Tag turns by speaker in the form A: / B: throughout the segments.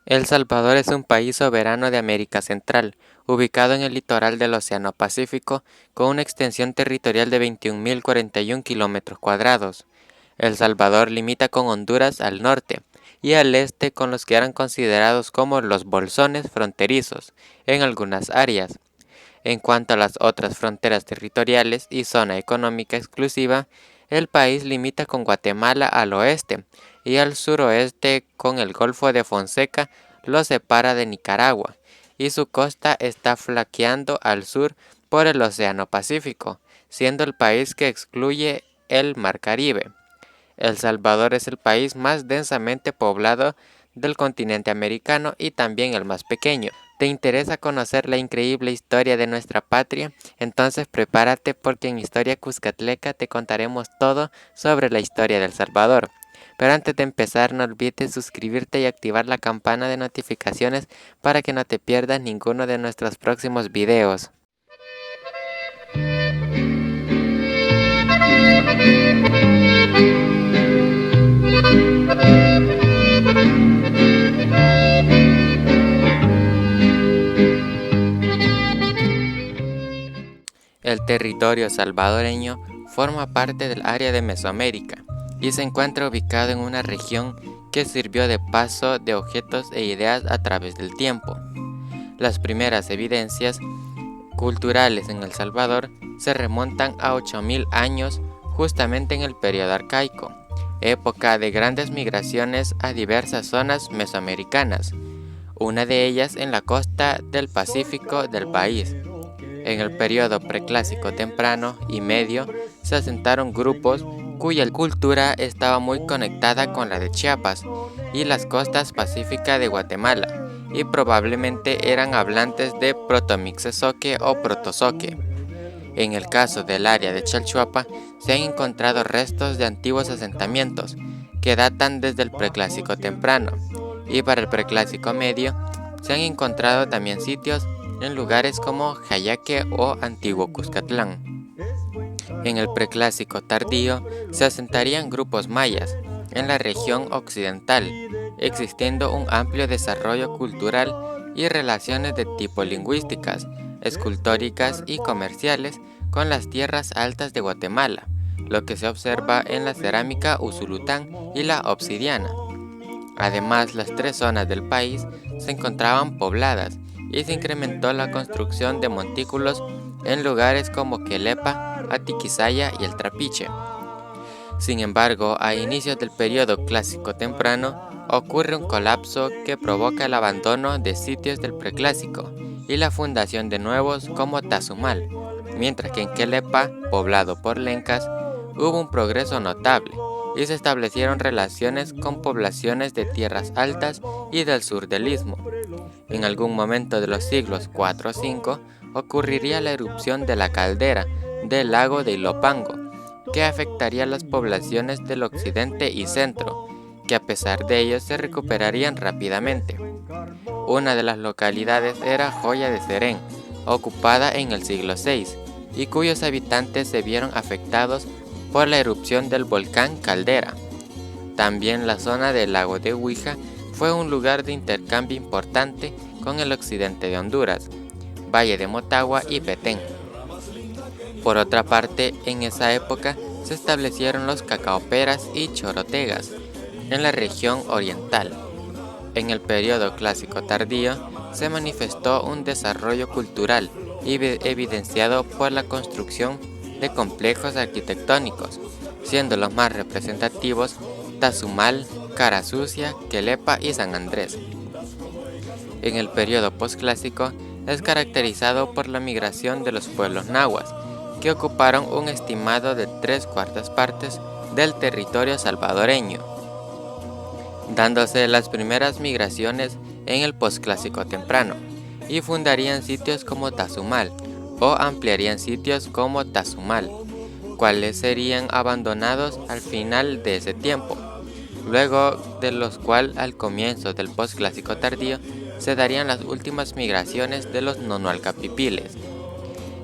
A: El Salvador es un país soberano de América Central, ubicado en el litoral del Océano Pacífico, con una extensión territorial de 21.041 kilómetros cuadrados. El Salvador limita con Honduras al norte y al este con los que eran considerados como los bolsones fronterizos en algunas áreas. En cuanto a las otras fronteras territoriales y zona económica exclusiva, el país limita con Guatemala al oeste y al suroeste con el Golfo de Fonseca lo separa de Nicaragua, y su costa está flanqueando al sur por el Océano Pacífico, siendo el país que excluye el Mar Caribe. El Salvador es el país más densamente poblado del continente americano y también el más pequeño. ¿Te interesa conocer la increíble historia de nuestra patria? Entonces prepárate porque en Historia Cuscatleca te contaremos todo sobre la historia del Salvador. Pero antes de empezar, no olvides suscribirte y activar la campana de notificaciones para que no te pierdas ninguno de nuestros próximos videos. El territorio salvadoreño forma parte del área de Mesoamérica y se encuentra ubicado en una región que sirvió de paso de objetos e ideas a través del tiempo. Las primeras evidencias culturales en El Salvador se remontan a 8.000 años, justamente en el periodo arcaico, época de grandes migraciones a diversas zonas mesoamericanas, una de ellas en la costa del Pacífico del país. En el periodo preclásico temprano y medio se asentaron grupos cuya cultura estaba muy conectada con la de Chiapas y las costas pacíficas de Guatemala, y probablemente eran hablantes de protomixezoque o protozoque. En el caso del área de Chalchuapa se han encontrado restos de antiguos asentamientos que datan desde el preclásico temprano, y para el preclásico medio se han encontrado también sitios en lugares como Jayaque o Antiguo Cuscatlán. En el preclásico tardío se asentarían grupos mayas en la región occidental, existiendo un amplio desarrollo cultural y relaciones de tipo lingüísticas, escultóricas y comerciales con las tierras altas de Guatemala, lo que se observa en la cerámica usulután y la obsidiana. Además, las tres zonas del país se encontraban pobladas y se incrementó la construcción de montículos en lugares como Quelepa, Atiquizaya y el Trapiche. Sin embargo, a inicios del periodo clásico temprano, ocurre un colapso que provoca el abandono de sitios del preclásico y la fundación de nuevos como Tazumal, mientras que en Quelepa, poblado por lencas, hubo un progreso notable y se establecieron relaciones con poblaciones de tierras altas y del sur del istmo. En algún momento de los siglos 4 o 5 ocurriría la erupción de la caldera del lago de Ilopango, que afectaría las poblaciones del occidente y centro, que a pesar de ello se recuperarían rápidamente. Una de las localidades era Joya de Serén, ocupada en el siglo VI, y cuyos habitantes se vieron afectados por la erupción del volcán Caldera. También la zona del lago de Huija fue un lugar de intercambio importante con el occidente de Honduras, Valle de Motagua y Petén. Por otra parte, en esa época se establecieron los cacaoperas y chorotegas en la región oriental. En el periodo clásico tardío se manifestó un desarrollo cultural evidenciado por la construcción de complejos arquitectónicos, siendo los más representativos Tazumal, Cara Sucia, Quelepa y San Andrés. En el periodo posclásico es caracterizado por la migración de los pueblos nahuas, que ocuparon un estimado de 3/4 partes del territorio salvadoreño, dándose las primeras migraciones en el posclásico temprano, y fundarían sitios como Tazumal o ampliarían sitios como Tazumal, cuales serían abandonados al final de ese tiempo, luego de los cuales al comienzo del posclásico tardío se darían las últimas migraciones de los nonualcapipiles.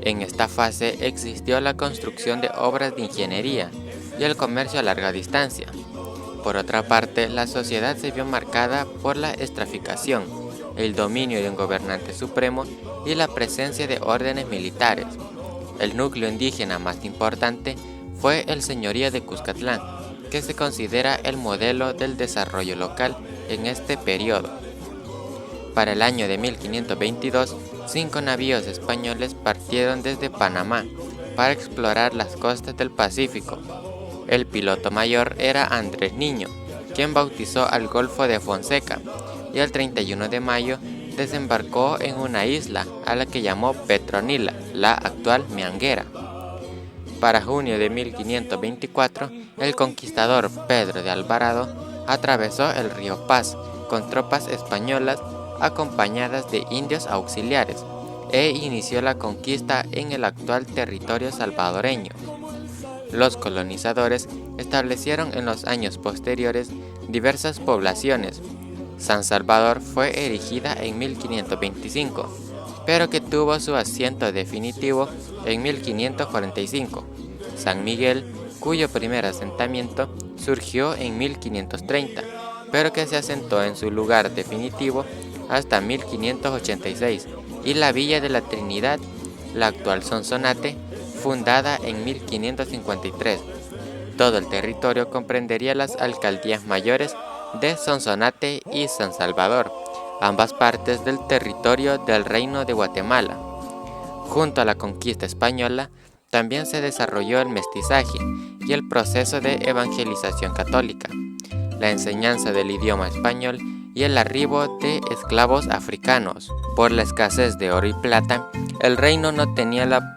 A: En esta fase existió la construcción de obras de ingeniería y el comercio a larga distancia. Por otra parte, la sociedad se vio marcada por la estratificación, el dominio de un gobernante supremo y la presencia de órdenes militares. El núcleo indígena más importante fue el señorío de Cuscatlán, que se considera el modelo del desarrollo local en este periodo. Para el año de 1522, 5 navíos españoles partieron desde Panamá para explorar las costas del Pacífico. El piloto mayor era Andrés Niño, quien bautizó al Golfo de Fonseca, y el 31 de mayo desembarcó en una isla a la que llamó Petronila, la actual Mianguera. Para junio de 1524, el conquistador Pedro de Alvarado atravesó el río Paz con tropas españolas acompañadas de indios auxiliares e inició la conquista en el actual territorio salvadoreño. Los colonizadores establecieron en los años posteriores diversas poblaciones. San Salvador fue erigida en 1525, pero que tuvo su asiento definitivo en 1545. San Miguel, cuyo primer asentamiento surgió en 1530, pero que se asentó en su lugar definitivo hasta 1586, y la Villa de la Trinidad, la actual Sonsonate, fundada en 1553. Todo el territorio comprendería las alcaldías mayores de Sonsonate y San Salvador, ambas partes del territorio del Reino de Guatemala. Junto a la conquista española, también se desarrolló el mestizaje y el proceso de evangelización católica, la enseñanza del idioma español y el arribo de esclavos africanos. Por la escasez de oro y plata, el reino no tenía la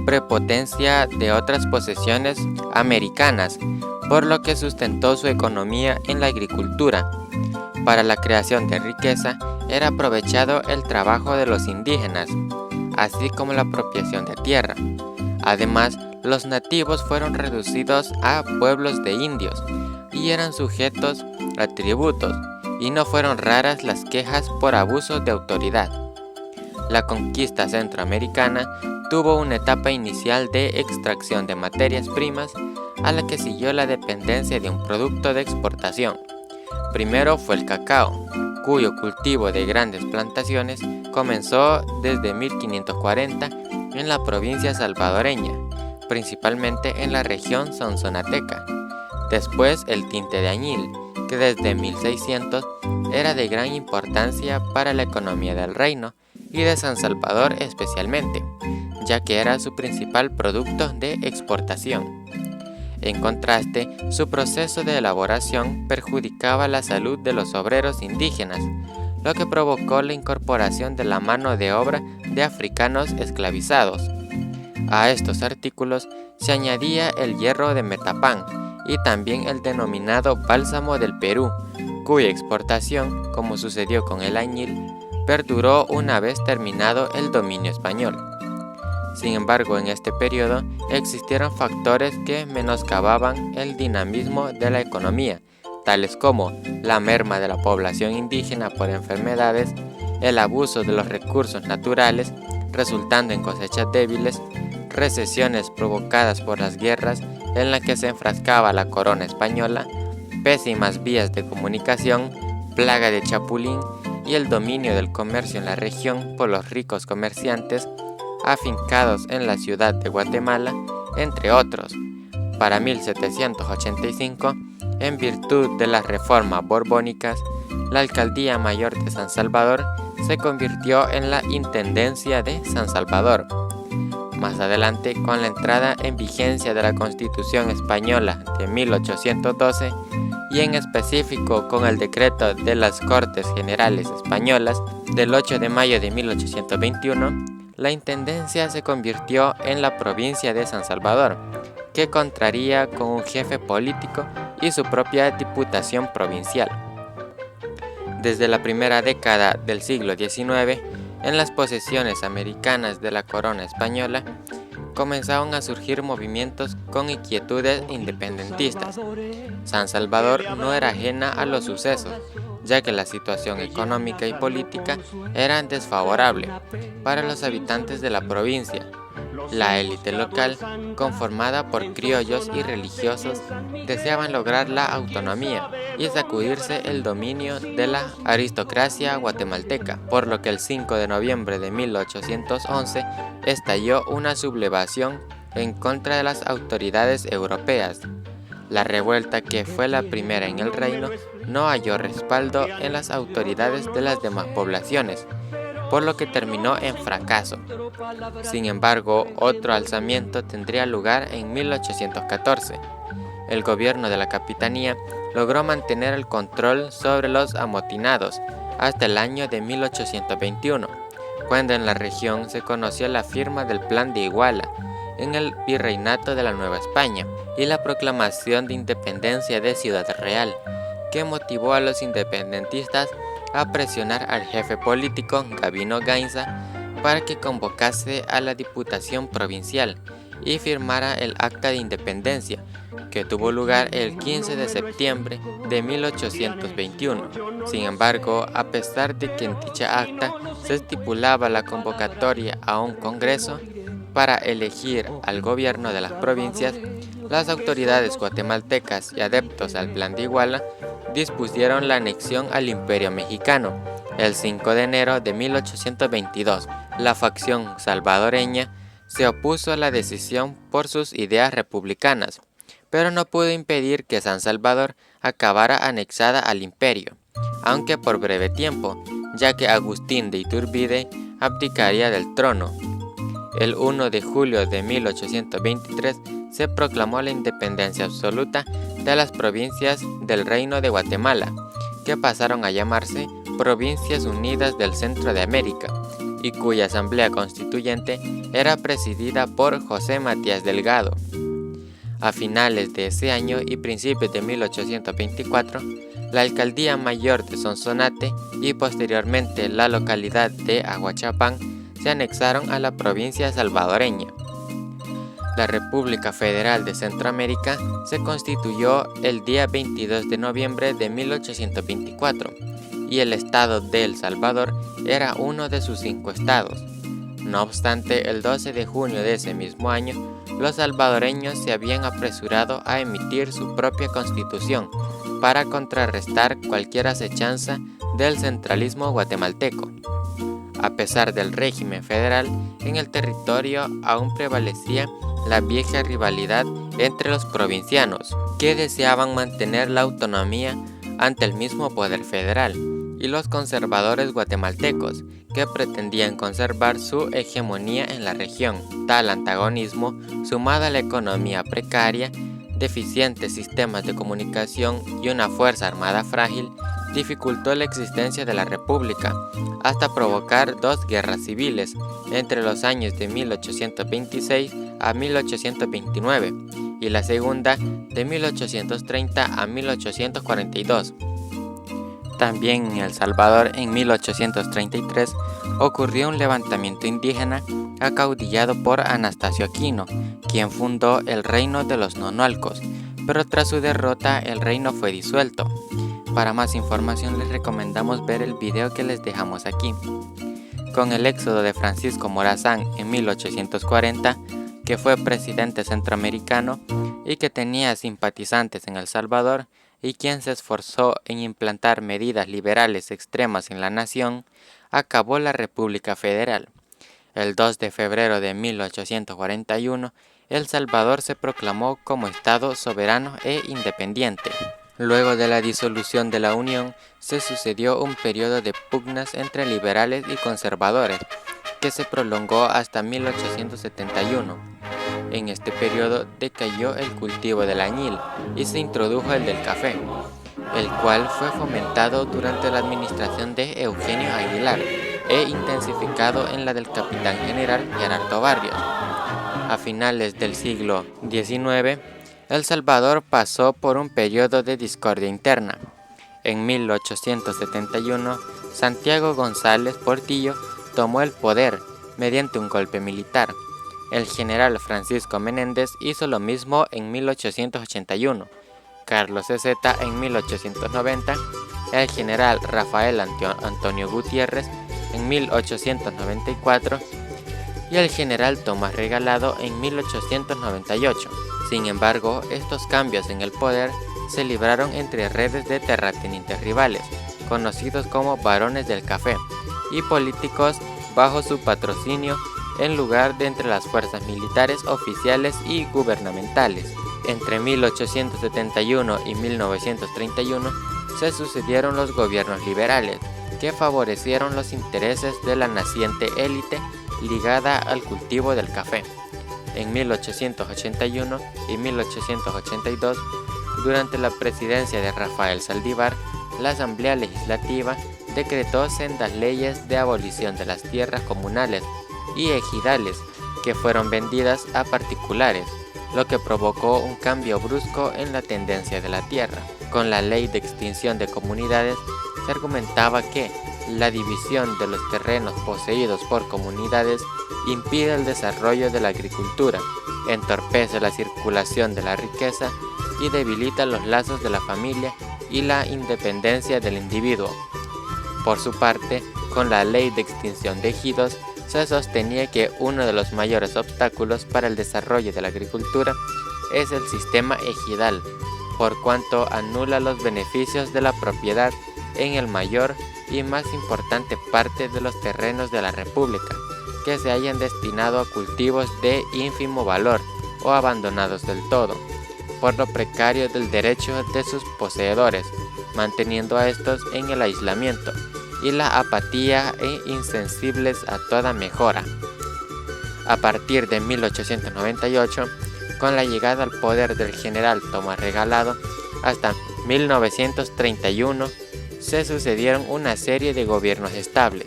A: prepotencia de otras posesiones americanas, por lo que sustentó su economía en la agricultura. Para la creación de riqueza era aprovechado el trabajo de los indígenas, así como la apropiación de tierra. Además, los nativos fueron reducidos a pueblos de indios y eran sujetos a tributos, y no fueron raras las quejas por abuso de autoridad. La conquista centroamericana tuvo una etapa inicial de extracción de materias primas, a la que siguió la dependencia de un producto de exportación. Primero fue el cacao, cuyo cultivo de grandes plantaciones comenzó desde 1540 en la provincia salvadoreña, principalmente en la región sonsonateca. Después el tinte de añil, que desde 1600 era de gran importancia para la economía del reino y de San Salvador especialmente, ya que era su principal producto de exportación. En contraste, su proceso de elaboración perjudicaba la salud de los obreros indígenas, lo que provocó la incorporación de la mano de obra de africanos esclavizados. A estos artículos se añadía el hierro de Metapán y también el denominado bálsamo del Perú, cuya exportación, como sucedió con el añil, perduró una vez terminado el dominio español. Sin embargo, en este periodo existieron factores que menoscababan el dinamismo de la economía, tales como la merma de la población indígena por enfermedades, el abuso de los recursos naturales, resultando en cosechas débiles, recesiones provocadas por las guerras en las que se enfrascaba la corona española, pésimas vías de comunicación, plaga de chapulín y el dominio del comercio en la región por los ricos comerciantes afincados en la ciudad de Guatemala, entre otros. Para 1785, en virtud de las reformas borbónicas, la Alcaldía Mayor de San Salvador se convirtió en la Intendencia de San Salvador. Más adelante, con la entrada en vigencia de la Constitución Española de 1812 y en específico con el decreto de las Cortes Generales Españolas del 8 de mayo de 1821, la Intendencia se convirtió en la provincia de San Salvador, que contaría con un jefe político y su propia diputación provincial. Desde la primera década del siglo XIX, en las posesiones americanas de la corona española, comenzaron a surgir movimientos con inquietudes independentistas. San Salvador no era ajena a los sucesos, ya que la situación económica y política era desfavorable para los habitantes de la provincia, La élite local, conformada por criollos y religiosos, deseaban lograr la autonomía y sacudirse el dominio de la aristocracia guatemalteca, por lo que el 5 de noviembre de 1811 estalló una sublevación en contra de las autoridades europeas. La revuelta, que fue la primera en el reino, no halló respaldo en las autoridades de las demás poblaciones, por lo que terminó en fracaso. Sin embargo, otro alzamiento tendría lugar en 1814. El gobierno de la capitanía logró mantener el control sobre los amotinados hasta el año de 1821, cuando en la región se conoció la firma del Plan de Iguala en el Virreinato de la Nueva España y la proclamación de independencia de Ciudad Real, que motivó a los independentistas a presionar al jefe político Gabino Gainza para que convocase a la Diputación Provincial y firmara el Acta de Independencia, que tuvo lugar el 15 de septiembre de 1821. Sin embargo, a pesar de que en dicha acta se estipulaba la convocatoria a un congreso para elegir al gobierno de las provincias, las autoridades guatemaltecas y adeptos al Plan de Iguala dispusieron la anexión al Imperio Mexicano el 5 de enero de 1822. La facción salvadoreña se opuso a la decisión por sus ideas republicanas, pero no pudo impedir que San Salvador acabara anexada al imperio, aunque por breve tiempo, ya que Agustín de Iturbide abdicaría del trono. El 1 de julio de 1823 se proclamó la independencia absoluta de las provincias del Reino de Guatemala, que pasaron a llamarse Provincias Unidas del Centro de América, y cuya asamblea constituyente era presidida por José Matías Delgado. A finales de ese año y principios de 1824, la alcaldía mayor de Sonsonate y posteriormente la localidad de Aguachapán se anexaron a la provincia salvadoreña. La República Federal de Centroamérica se constituyó el día 22 de noviembre de 1824 y el estado de El Salvador era uno de sus 5 estados. No obstante, el 12 de junio de ese mismo año, los salvadoreños se habían apresurado a emitir su propia constitución para contrarrestar cualquier acechanza del centralismo guatemalteco. A pesar del régimen federal, en el territorio aún prevalecía la vieja rivalidad entre los provincianos, que deseaban mantener la autonomía ante el mismo poder federal, y los conservadores guatemaltecos, que pretendían conservar su hegemonía en la región. Tal antagonismo, sumado a la economía precaria, deficientes sistemas de comunicación y una fuerza armada frágil, dificultó la existencia de la República, hasta provocar 2 guerras civiles entre los años de 1826 a 1829 y la segunda de 1830 a 1842. También en El Salvador, en 1833, ocurrió un levantamiento indígena acaudillado por Anastasio Aquino, quien fundó el reino de los Nonualcos, pero tras su derrota el reino fue disuelto. Para más información les recomendamos ver el video que les dejamos aquí. Con el éxodo de Francisco Morazán en 1840, que fue presidente centroamericano y que tenía simpatizantes en El Salvador, y quien se esforzó en implantar medidas liberales extremas en la nación, acabó la República Federal. El 2 de febrero de 1841, El Salvador se proclamó como Estado soberano e independiente. Luego de la disolución de la Unión, se sucedió un periodo de pugnas entre liberales y conservadores, que se prolongó hasta 1871. En este periodo decayó el cultivo del añil y se introdujo el del café, el cual fue fomentado durante la administración de Eugenio Aguilar e intensificado en la del capitán general Gerardo Barrios. A finales del siglo XIX, El Salvador pasó por un periodo de discordia interna. En 1871, Santiago González Portillo tomó el poder mediante un golpe militar. El general Francisco Menéndez hizo lo mismo en 1881, Carlos Ezeta en 1890, el general Rafael Antonio Gutiérrez en 1894 y el general Tomás Regalado en 1898. Sin embargo, estos cambios en el poder se libraron entre redes de terratenientes rivales, conocidos como barones del café, y políticos bajo su patrocinio en lugar de entre las fuerzas militares oficiales y gubernamentales. Entre 1871 y 1931 se sucedieron los gobiernos liberales, que favorecieron los intereses de la naciente élite ligada al cultivo del café. En 1881 y 1882, durante la presidencia de Rafael Saldívar, la Asamblea Legislativa decretó sendas leyes de abolición de las tierras comunales y ejidales que fueron vendidas a particulares, lo que provocó un cambio brusco en la tendencia de la tierra. Con la ley de extinción de comunidades se argumentaba que la división de los terrenos poseídos por comunidades impide el desarrollo de la agricultura, entorpece la circulación de la riqueza y debilita los lazos de la familia y la independencia del individuo. Por su parte, con la ley de extinción de ejidos, se sostenía que uno de los mayores obstáculos para el desarrollo de la agricultura es el sistema ejidal, por cuanto anula los beneficios de la propiedad en el mayor y más importante parte de los terrenos de la República, que se hayan destinado a cultivos de ínfimo valor o abandonados del todo, por lo precario del derecho de sus poseedores, manteniendo a estos en el aislamiento y la apatía e insensibles a toda mejora. A partir de 1898, con la llegada al poder del general Tomás Regalado, hasta 1931 se sucedieron una serie de gobiernos estables.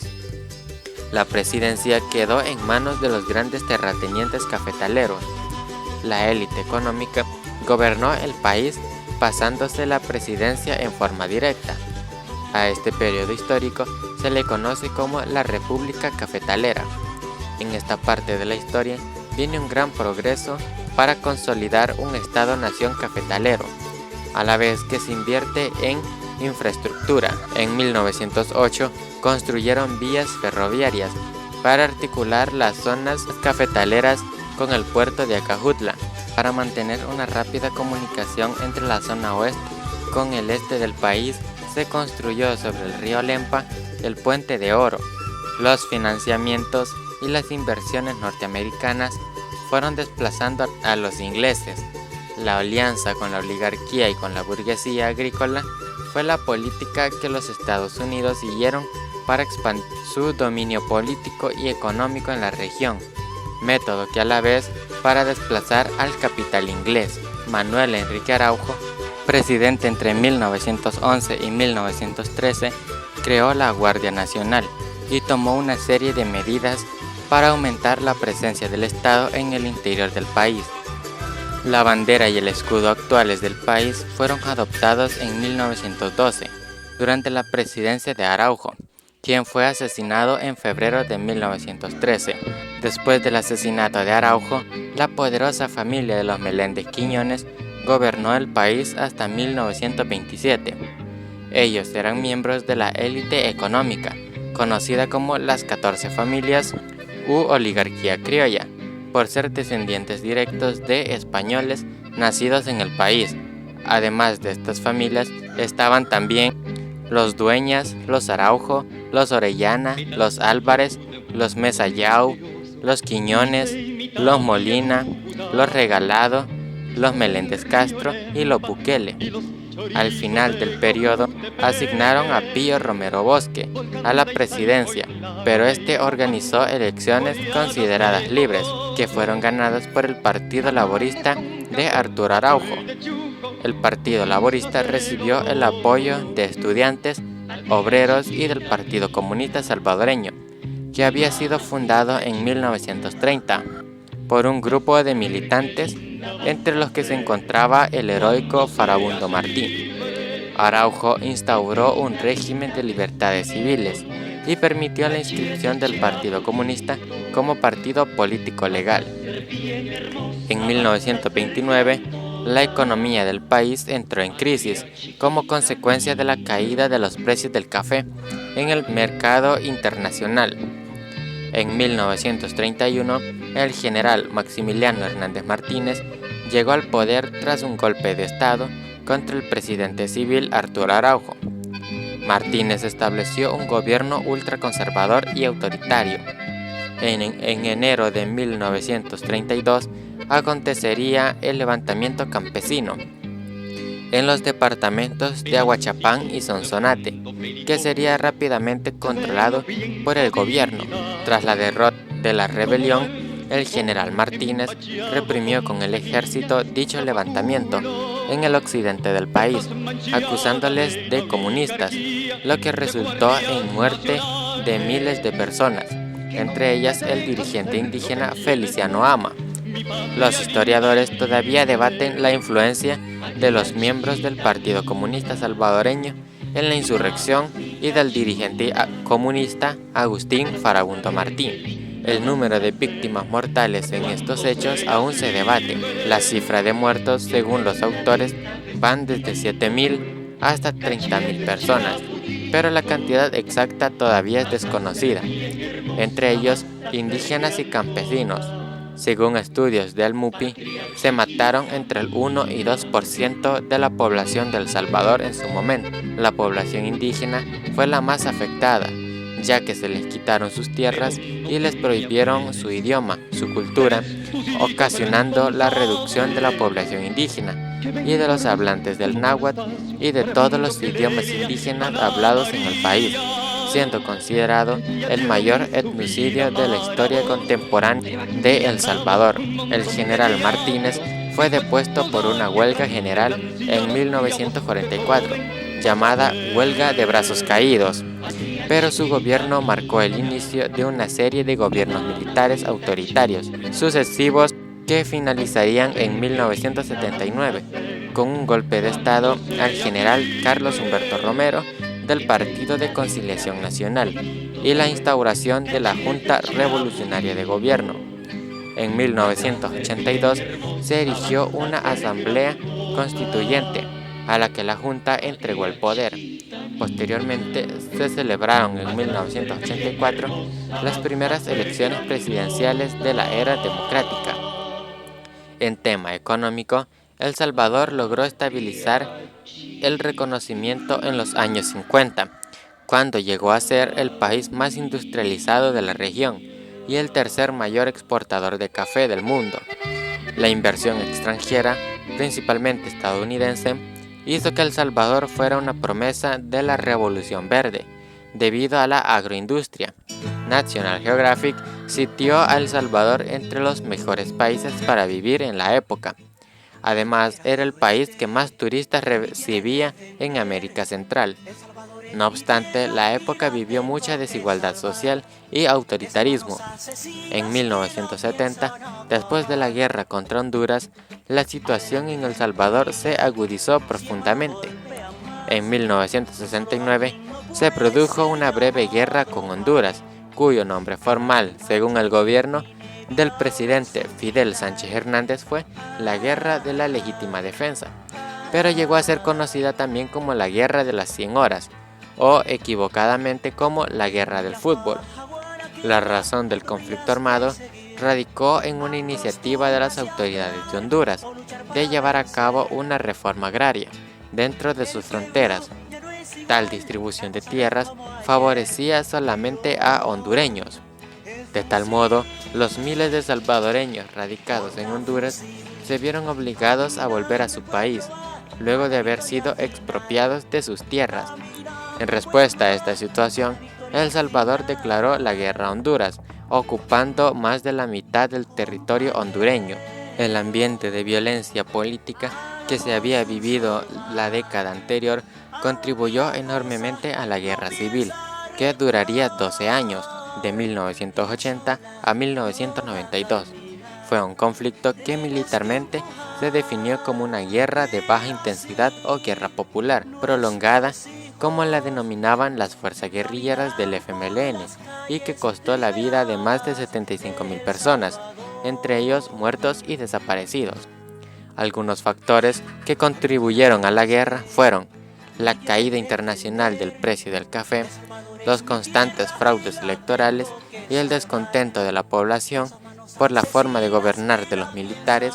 A: La presidencia quedó en manos de los grandes terratenientes cafetaleros. La élite económica gobernó el país pasándose la presidencia en forma directa. A este periodo histórico se le conoce como la República Cafetalera. En esta parte de la historia viene un gran progreso para consolidar un Estado-nación cafetalero, a la vez que se invierte en infraestructura. En 1908 construyeron vías ferroviarias para articular las zonas cafetaleras con el puerto de Acajutla, para mantener una rápida comunicación entre la zona oeste con el este del país. Se construyó sobre el río Lempa el Puente de Oro. Los financiamientos y las inversiones norteamericanas fueron desplazando a los ingleses. La alianza con la oligarquía y con la burguesía agrícola fue la política que los Estados Unidos siguieron para expandir su dominio político y económico en la región, método que a la vez para desplazar al capital inglés. Manuel Enrique Araujo, presidente entre 1911 y 1913, creó la Guardia Nacional y tomó una serie de medidas para aumentar la presencia del Estado en el interior del país. La bandera y el escudo actuales del país fueron adoptados en 1912, durante la presidencia de Araujo, quien fue asesinado en febrero de 1913. Después del asesinato de Araujo, la poderosa familia de los Meléndez Quiñones gobernó el país hasta 1927. Ellos eran miembros de la élite económica, conocida como las 14 familias u oligarquía criolla, por ser descendientes directos de españoles nacidos en el país. Además de estas familias estaban también los Dueñas, los Araujo, los Orellana, los Álvarez, los Mesayau, los Quiñones, los Molina, los Regalado, los Meléndez Castro y los Bukele. Al final del periodo asignaron a Pío Romero Bosque a la presidencia, pero este organizó elecciones consideradas libres, que fueron ganadas por el Partido Laborista de Arturo Araujo. El Partido Laborista recibió el apoyo de estudiantes, obreros y del Partido Comunista Salvadoreño, que había sido fundado en 1930 por un grupo de militantes, entre los que se encontraba el heroico Farabundo Martí. Araujo instauró un régimen de libertades civiles y permitió la inscripción del Partido Comunista como partido político legal. En 1929, la economía del país entró en crisis como consecuencia de la caída de los precios del café en el mercado internacional. En 1931, el general Maximiliano Hernández Martínez llegó al poder tras un golpe de Estado contra el presidente civil Arturo Araujo. Martínez estableció un gobierno ultraconservador y autoritario. En enero de 1932 acontecería el levantamiento campesino en los departamentos de Aguachapán y Sonsonate, que sería rápidamente controlado por el gobierno. Tras la derrota de la rebelión, el general Martínez reprimió con el ejército dicho levantamiento en el occidente del país, acusándoles de comunistas, lo que resultó en muerte de miles de personas, entre ellas el dirigente indígena Feliciano Ama. Los historiadores todavía debaten la influencia de los miembros del Partido Comunista Salvadoreño en la insurrección y del dirigente comunista Agustín Farabundo Martín. El número de víctimas mortales en estos hechos aún se debate. La cifra de muertos, según los autores, van desde 7.000 hasta 30.000 personas, pero la cantidad exacta todavía es desconocida, entre ellos indígenas y campesinos. Según estudios del MUPI, se mataron entre el 1 y 2% de la población de El Salvador en su momento. La población indígena fue la más afectada, ya que se les quitaron sus tierras y les prohibieron su idioma, su cultura, ocasionando la reducción de la población indígena y de los hablantes del náhuatl y de todos los idiomas indígenas hablados en el país, siendo considerado el mayor etnocidio de la historia contemporánea de El Salvador. El general Martínez fue depuesto por una huelga general en 1944, llamada Huelga de Brazos Caídos, pero su gobierno marcó el inicio de una serie de gobiernos militares autoritarios sucesivos que finalizarían en 1979 con un golpe de Estado al general Carlos Humberto Romero del Partido de Conciliación Nacional y la instauración de la Junta Revolucionaria de Gobierno. En 1982 se erigió una asamblea constituyente a la que la Junta entregó el poder. Posteriormente se celebraron en 1984 las primeras elecciones presidenciales de la era democrática. En tema económico, El Salvador logró estabilizar el reconocimiento en los años 50, cuando llegó a ser el país más industrializado de la región y el tercer mayor exportador de café del mundo. La inversión extranjera, principalmente estadounidense, hizo que El Salvador fuera una promesa de la Revolución Verde, debido a la agroindustria. National Geographic sitió a El Salvador entre los mejores países para vivir en la época. Además, era el país que más turistas recibía en América Central. No obstante, la época vivió mucha desigualdad social y autoritarismo. En 1970, después de la guerra contra Honduras, la situación en El Salvador se agudizó profundamente. En 1969, se produjo una breve guerra con Honduras, cuyo nombre formal, según el gobierno del presidente Fidel Sánchez Hernández, fue la Guerra de la Legítima Defensa, pero llegó a ser conocida también como la Guerra de las 100 horas, o equivocadamente como la Guerra del Fútbol. La razón del conflicto armado radicó en una iniciativa de las autoridades de Honduras de llevar a cabo una reforma agraria dentro de sus fronteras. Tal distribución de tierras favorecía solamente a hondureños. De tal modo, los miles de salvadoreños radicados en Honduras se vieron obligados a volver a su país, luego de haber sido expropiados de sus tierras. En respuesta a esta situación, El Salvador declaró la guerra a Honduras, ocupando más de la mitad del territorio hondureño. El ambiente de violencia política que se había vivido la década anterior contribuyó enormemente a la guerra civil, que duraría 12 años, de 1980 a 1992. Fue un conflicto que militarmente se definió como una guerra de baja intensidad o guerra popular, prolongada, como la denominaban las fuerzas guerrilleras del FMLN, y que costó la vida de más de 75.000 personas, entre ellos muertos y desaparecidos. Algunos factores que contribuyeron a la guerra fueron la caída internacional del precio del café, los constantes fraudes electorales y el descontento de la población por la forma de gobernar de los militares.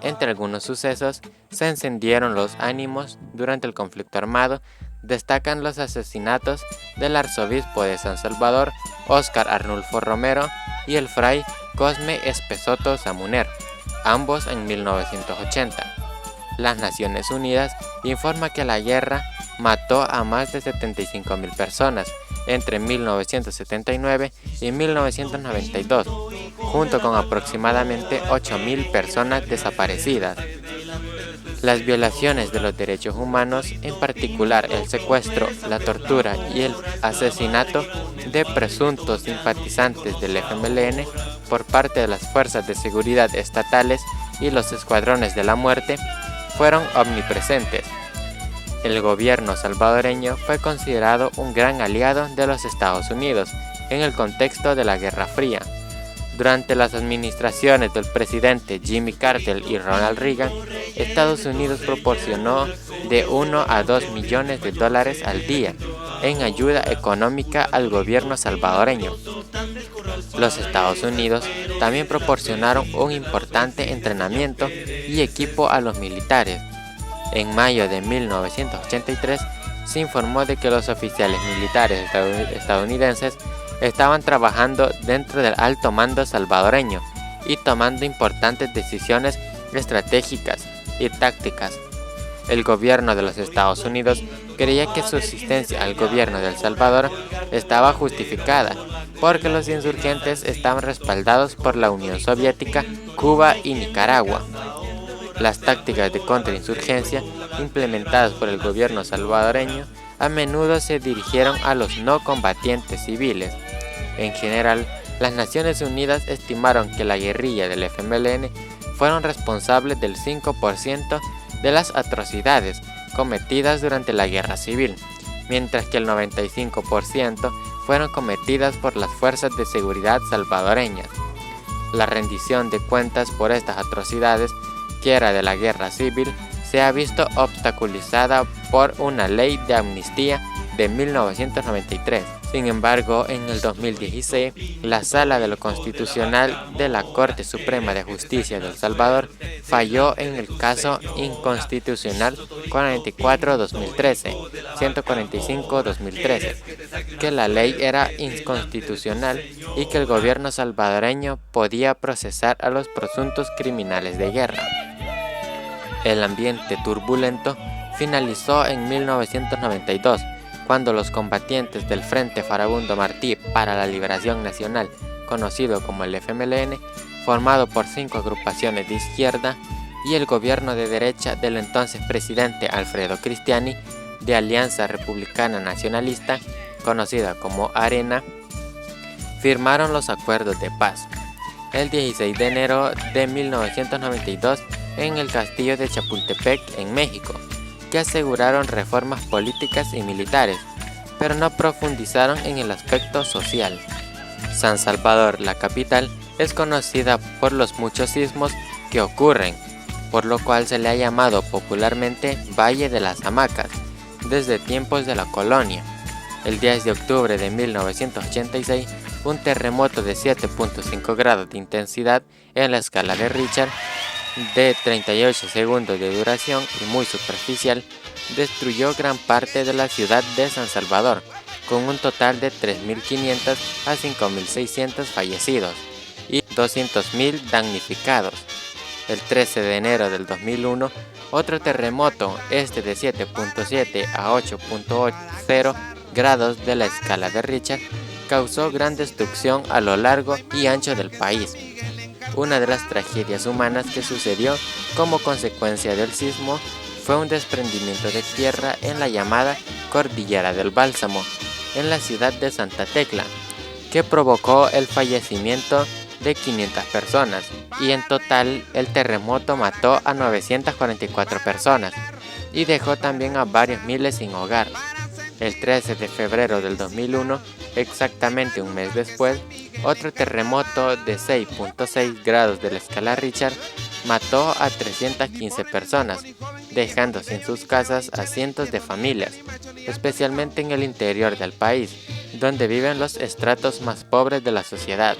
A: Entre algunos sucesos, se encendieron los ánimos durante el conflicto armado. Destacan los asesinatos del arzobispo de San Salvador, Óscar Arnulfo Romero, y el fray Cosme Espesoto Samuner, ambos en 1980. Las Naciones Unidas informa que la guerra mató a más de 75,000 personas entre 1979 y 1992, junto con aproximadamente 8,000 personas desaparecidas. Las violaciones de los derechos humanos, en particular el secuestro, la tortura y el asesinato de presuntos simpatizantes del FMLN por parte de las fuerzas de seguridad estatales y los escuadrones de la muerte, fueron omnipresentes. El gobierno salvadoreño fue considerado un gran aliado de los Estados Unidos en el contexto de la Guerra Fría. Durante las administraciones del presidente Jimmy Carter y Ronald Reagan, Estados Unidos proporcionó de 1 a 2 millones de dólares al día en ayuda económica al gobierno salvadoreño. Los Estados Unidos también proporcionaron un importante entrenamiento y equipo a los militares. En mayo de 1983 se informó de que los oficiales militares estadounidenses estaban trabajando dentro del alto mando salvadoreño y tomando importantes decisiones estratégicas y tácticas. El gobierno de los Estados Unidos creía que su asistencia al gobierno de El Salvador estaba justificada porque los insurgentes estaban respaldados por la Unión Soviética, Cuba y Nicaragua. Las tácticas de contrainsurgencia implementadas por el gobierno salvadoreño a menudo se dirigieron a los no combatientes civiles. En general, las Naciones Unidas estimaron que la guerrilla del FMLN fueron responsables del 5% de las atrocidades cometidas durante la guerra civil, mientras que el 95% fueron cometidas por las fuerzas de seguridad salvadoreñas. La rendición de cuentas por estas atrocidades, que era de la guerra civil, se ha visto obstaculizada por una ley de amnistía de 1993. Sin embargo, en el 2016, la Sala de lo Constitucional de la Corte Suprema de Justicia de El Salvador falló en el caso inconstitucional 44-2013, 145-2013, que la ley era inconstitucional y que el gobierno salvadoreño podía procesar a los presuntos criminales de guerra. El ambiente turbulento finalizó en 1992, cuando los combatientes del Frente Farabundo Martí para la Liberación Nacional, conocido como el FMLN, formado por 5 agrupaciones de izquierda, y el gobierno de derecha del entonces presidente Alfredo Cristiani, de Alianza Republicana Nacionalista, conocida como ARENA, firmaron los acuerdos de paz. El 16 de enero de 1992, en el castillo de Chapultepec, en México, que aseguraron reformas políticas y militares, pero no profundizaron en el aspecto social. San Salvador, la capital, es conocida por los muchos sismos que ocurren, por lo cual se le ha llamado popularmente Valle de las Hamacas, desde tiempos de la colonia. El 10 de octubre de 1986, un terremoto de 7.5 grados de intensidad en la escala de Richter, de 38 segundos de duración y muy superficial, destruyó gran parte de la ciudad de San Salvador, con un total de 3.500 a 5.600 fallecidos y 200.000 damnificados. El 13 de enero del 2001, otro terremoto, de 7.7 a 8.0 grados de la escala de Richter, causó gran destrucción a lo largo y ancho del país. Una de las tragedias humanas que sucedió como consecuencia del sismo fue un desprendimiento de tierra en la llamada Cordillera del Bálsamo, en la ciudad de Santa Tecla, que provocó el fallecimiento de 500 personas, y en total el terremoto mató a 944 personas y dejó también a varios miles sin hogar. El 13 de febrero del 2001, exactamente un mes después, otro terremoto de 6.6 grados de la escala Richter mató a 315 personas, dejando sin sus casas a cientos de familias, especialmente en el interior del país, donde viven los estratos más pobres de la sociedad.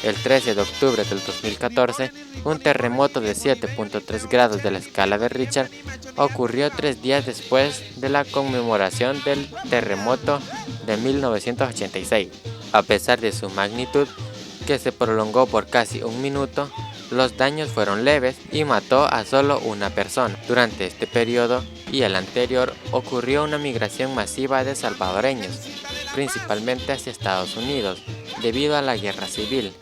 A: El 13 de octubre del 2014, un terremoto de 7.3 grados de la escala de Richter ocurrió 3 días después de la conmemoración del terremoto de 1986. A pesar de su magnitud, que se prolongó por casi un minuto, los daños fueron leves y mató a solo una persona. Durante este periodo y el anterior ocurrió una migración masiva de salvadoreños, principalmente hacia Estados Unidos, debido a la guerra civil.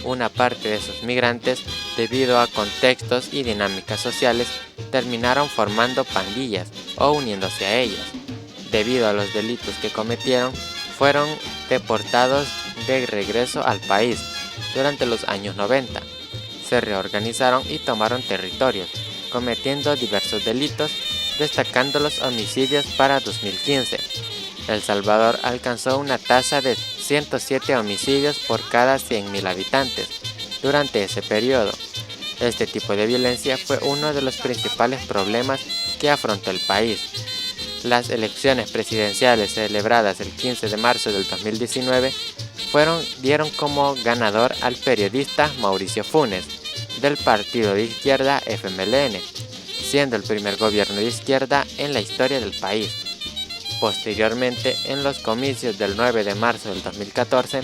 A: Una parte de esos migrantes, debido a contextos y dinámicas sociales, terminaron formando pandillas o uniéndose a ellas. Debido a los delitos que cometieron, fueron deportados de regreso al país durante los años 90. Se reorganizaron y tomaron territorios, cometiendo diversos delitos, destacando los homicidios para 2015. El Salvador alcanzó una tasa de 107 homicidios por cada 100.000 habitantes durante ese periodo. Este tipo de violencia fue uno de los principales problemas que afrontó el país. Las elecciones presidenciales celebradas el 15 de marzo del 2019 dieron como ganador al periodista Mauricio Funes, del partido de izquierda FMLN, siendo el primer gobierno de izquierda en la historia del país. Posteriormente, en los comicios del 9 de marzo del 2014,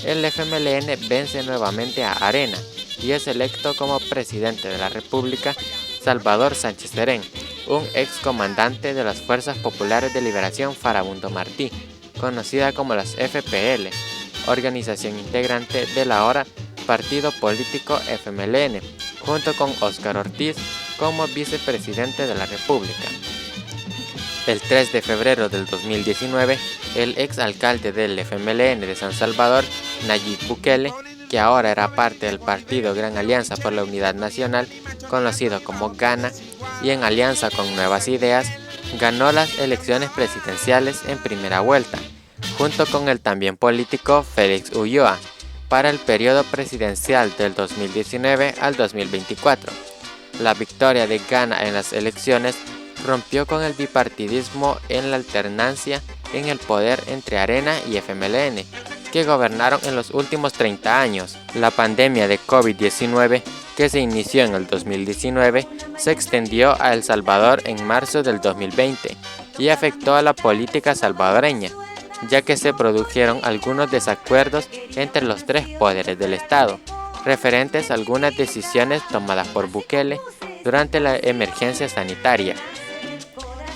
A: el FMLN vence nuevamente a Arena y es electo como presidente de la República Salvador Sánchez Serén, un excomandante de las Fuerzas Populares de Liberación Farabundo Martí, conocida como las FPL, organización integrante del ahora partido político FMLN, junto con Óscar Ortiz como vicepresidente de la República. El 3 de febrero del 2019, el exalcalde del FMLN de San Salvador, Nayib Bukele, que ahora era parte del partido Gran Alianza por la Unidad Nacional, conocido como GANA, y en alianza con Nuevas Ideas, ganó las elecciones presidenciales en primera vuelta, junto con el también político Félix Ulloa, para el periodo presidencial del 2019 al 2024. La victoria de GANA en las elecciones rompió con el bipartidismo en la alternancia en el poder entre Arena y FMLN, que gobernaron en los últimos 30 años. La pandemia de COVID-19, que se inició en el 2019, se extendió a El Salvador en marzo del 2020 y afectó a la política salvadoreña, ya que se produjeron algunos desacuerdos entre los tres poderes del Estado, referentes a algunas decisiones tomadas por Bukele durante la emergencia sanitaria.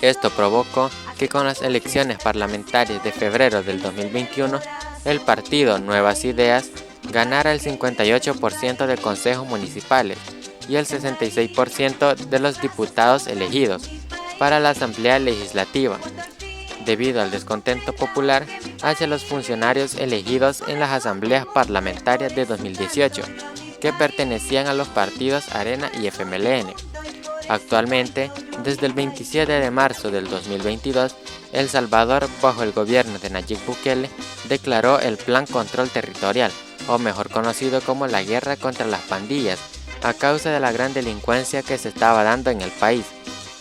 A: Esto provocó que con las elecciones parlamentarias de febrero del 2021, el partido Nuevas Ideas ganara el 58% de consejos municipales y el 66% de los diputados elegidos para la Asamblea Legislativa, debido al descontento popular hacia los funcionarios elegidos en las asambleas parlamentarias de 2018, que pertenecían a los partidos Arena y FMLN. Actualmente, desde el 27 de marzo del 2022, El Salvador, bajo el gobierno de Nayib Bukele, declaró el Plan Control Territorial, o mejor conocido como la Guerra contra las Pandillas, a causa de la gran delincuencia que se estaba dando en el país.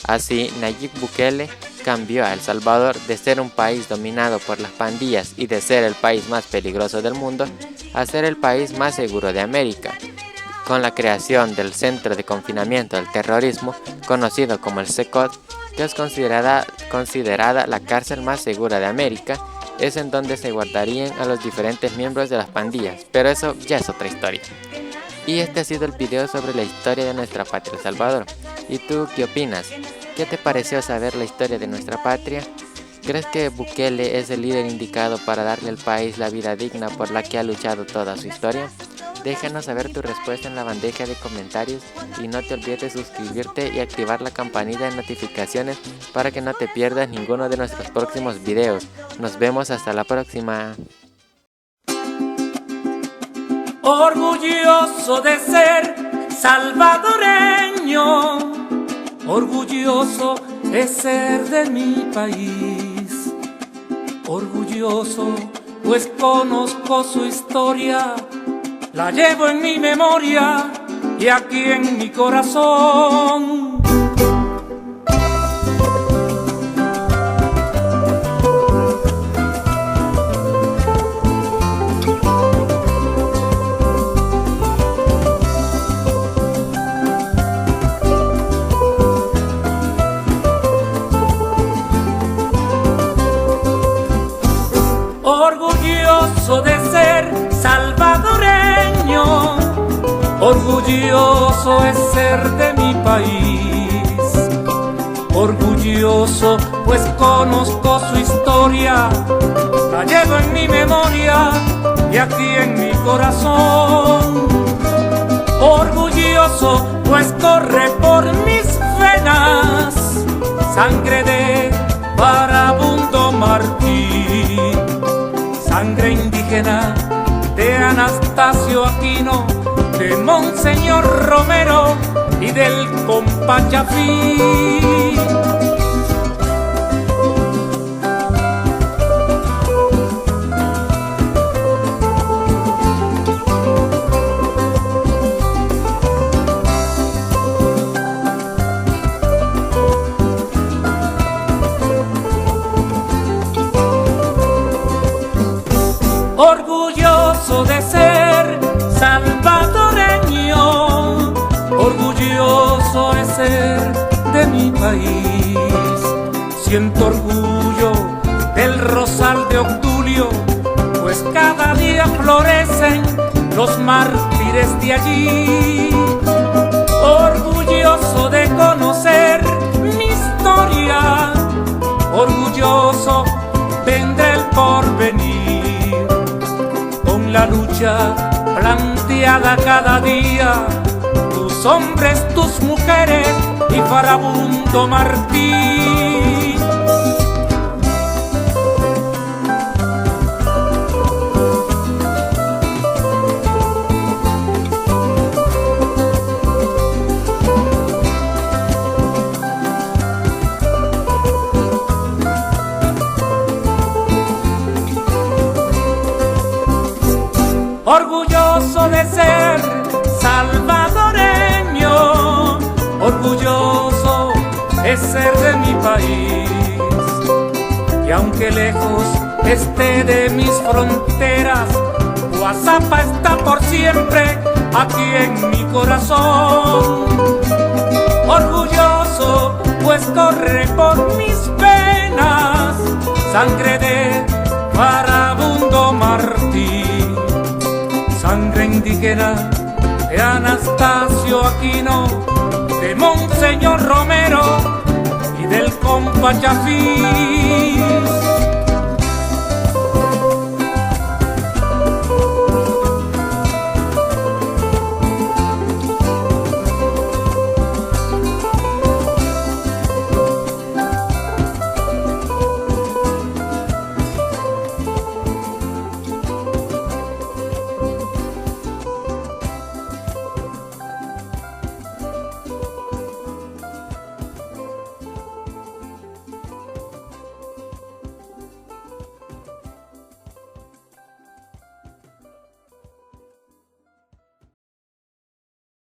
A: Así, Nayib Bukele cambió a El Salvador de ser un país dominado por las pandillas y de ser el país más peligroso del mundo, a ser el país más seguro de América, con la creación del Centro de Confinamiento del Terrorismo, conocido como el CECOT, que es considerada la cárcel más segura de América. Es en donde se guardarían a los diferentes miembros de las pandillas, pero eso ya es otra historia. Y este ha sido el video sobre la historia de nuestra patria, El Salvador. ¿Y tú qué opinas? ¿Qué te pareció saber la historia de nuestra patria? ¿Crees que Bukele es el líder indicado para darle al país la vida digna por la que ha luchado toda su historia? Déjanos saber tu respuesta en la bandeja de comentarios y no te olvides de suscribirte y activar la campanita de notificaciones para que no te pierdas ninguno de nuestros próximos videos. Nos vemos hasta la próxima.
B: Orgulloso de ser salvadoreño, orgulloso de ser de mi país, orgulloso pues conozco su historia, la llevo en mi memoria y aquí en mi corazón. orgulloso de ser salvadoreño, orgulloso es ser de mi país, orgulloso pues conozco su historia, la llevo en mi memoria y aquí en mi corazón. Orgulloso pues corre por mis venas sangre de Farabundo Martí, sangre indígena de Anastasio Aquino, de Monseñor Romero y del compa Chafí. Orgulloso de ser salvadoreño, orgulloso de ser de mi país. Siento orgullo del rosal de Obdulio, pues cada día florecen los mártires de allí. Orgulloso de conocer mi historia, orgulloso vendrá el porvenir. La lucha planteada cada día, tus hombres, tus mujeres y Farabundo Martí. Orgulloso de ser salvadoreño, orgulloso es ser de mi país. Y aunque lejos esté de mis fronteras, Guazapa está por siempre aquí en mi corazón. Orgulloso pues corre por mis venas sangre de Farabundo Martí, sangre indígena de Anastasio Aquino, de Monseñor Romero y del compa Chafí.